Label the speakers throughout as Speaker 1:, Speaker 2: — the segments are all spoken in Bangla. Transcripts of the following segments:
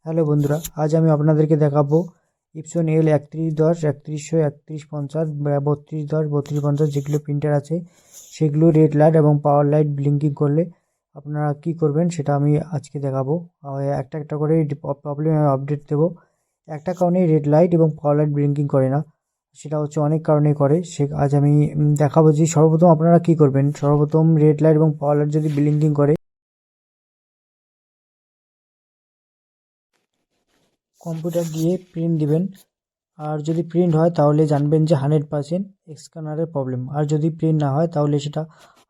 Speaker 1: হ্যালো বন্ধুরা, আজ আমি আপনাদেরকে দেখাবো ইপসন এল 3110, 3100, 3150, 3210, 3250 যেগুলো প্রিন্টার আছে সেগুলো রেড লাইট এবং পাওয়ার লাইট ব্লিঙ্কিং করলে আপনারা কি করবেন সেটা আমি আজকে দেখাবো। একটা একটা করে প্রবলেম আপডেট দেবো। একটা কারণেই রেড লাইট এবং পাওয়ার লাইট ব্লিঙ্কিং করে না, সেটা হচ্ছে অনেক কারণেই করে। আজ আমি দেখাবো যে সর্বপ্রথম আপনারা কি করবেন। সর্বপ্রথম রেড লাইট এবং পাওয়ার লাইট যদি ব্লিঙ্কিং করে কম্পিউটার দিয়ে প্রিন্ট দিবেন। আর যদি প্রিন্ট হয় তাহলে জানবেন যে 100% স্ক্যানারের প্রবলেম, আর যদি প্রিন্ট না হয় তাহলে সেটা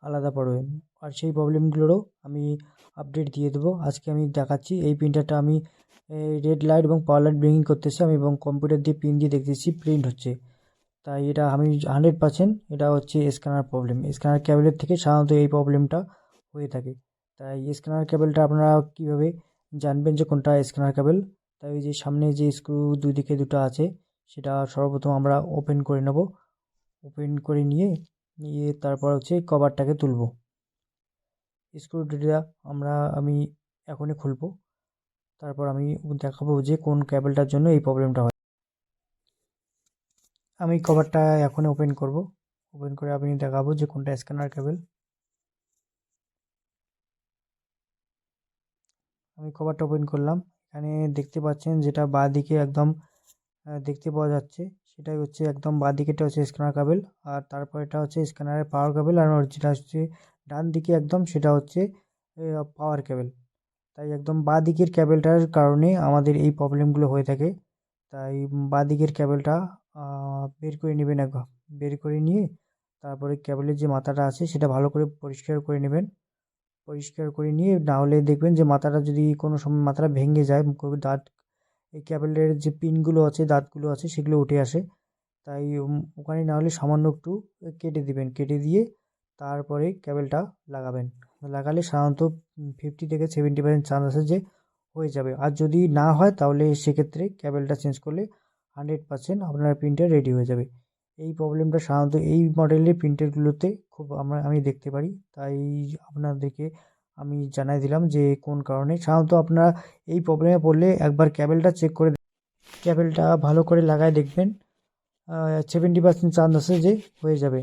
Speaker 1: আলাদা পড়বে। আর সেই প্রবলেমগুলোরও আমি আপডেট দিয়ে দেবো। আজকে আমি দেখাচ্ছি এই প্রিন্টারটা আমি রেড লাইট এবং পাওয়ার লাইট ব্লিঙ্কিং করতেছি আমি, এবং কম্পিউটার দিয়ে প্রিন্ট দিয়ে দেখতেছি প্রিন্ট হচ্ছে। তাই এটা আমি 100% এটা হচ্ছে স্ক্যানার প্রবলেম। স্ক্যানার কেবলের থেকে সাধারণত এই প্রবলেমটা হয়ে থাকে। তাই স্ক্যানার কেবলটা আপনারা কীভাবে জানবেন যে কোনটা স্ক্যানার কেবল? তাই ওই যে সামনে যে স্ক্রু দুই দিকে দুটো আছে সেটা সর্বপ্রথম আমরা ওপেন করে নেব। ওপেন করে নিয়ে তারপর হচ্ছে কভারটাকে তুলব। স্ক্রুটা আমি এখনই খুলব। তারপর আমি দেখাবো যে কোন কেবলটার জন্য এই প্রবলেমটা হয়। আমি কভারটা এখন ওপেন করব। ওপেন করে আমি দেখাবো যে কোনটা স্ক্যানার কেবল। আমি কভারটা ওপেন করলাম। এখানে দেখতে পাচ্ছেন যেটা বাঁ দিকে একদম দেখতে পাওয়া যাচ্ছে সেটাই হচ্ছে একদম বাঁ দিকেটা হচ্ছে স্ক্যানার কেবল, আর তারপর এটা হচ্ছে স্ক্যানারের পাওয়ার কেবল, আর যেটা হচ্ছে ডান দিকে একদম সেটা হচ্ছে পাওয়ার কেবল। তাই একদম বাঁ দিকের কেবলটার কারণে আমাদের এই প্রবলেমগুলো হয়ে থাকে। তাই বাঁ দিকের কেবলটা বের করে নেবেন একবার। বের করে নিয়ে তারপরে কেবলের যে মাথাটা আছে সেটা ভালো করে পরিষ্কার করে নেবেন। পরিষ্কার করে নিয়ে না হলে দেখবেন যে মাথাটা যদি কোনো সময় মাথাটা ভেঙে যায়, দাঁত এই কেবলের যে পিনগুলো আছে দাঁতগুলো আছে সেগুলো উঠে আসে। তাই ওখানে না হলে সামান্য একটু কেটে দিবেন। কেটে দিয়ে তারপরে কেবলটা লাগাবেন। লাগালে সাধারণত 50 থেকে 70% চান্স আছে যে হয়ে যাবে। আর যদি না হয় তাহলে সেক্ষেত্রে কেবলটা চেঞ্জ করলে 100% আপনার প্রিন্টার রেডি হয়ে যাবে। এই প্রবলেমটা সাধারণত এই মডেলের প্রিন্টারগুলোতে খুব আমি দেখতে পারি। তাই আপনাদেরকে আমি জানাই দিলাম যে কোন কারণে সাধারণত আপনারা এই প্রবলেমে পড়লে একবার কেবলটা চেক করে কেবলটা ভালো করে লাগায় দেখবেন। 70% চান্স আছে যে হয়ে যাবে।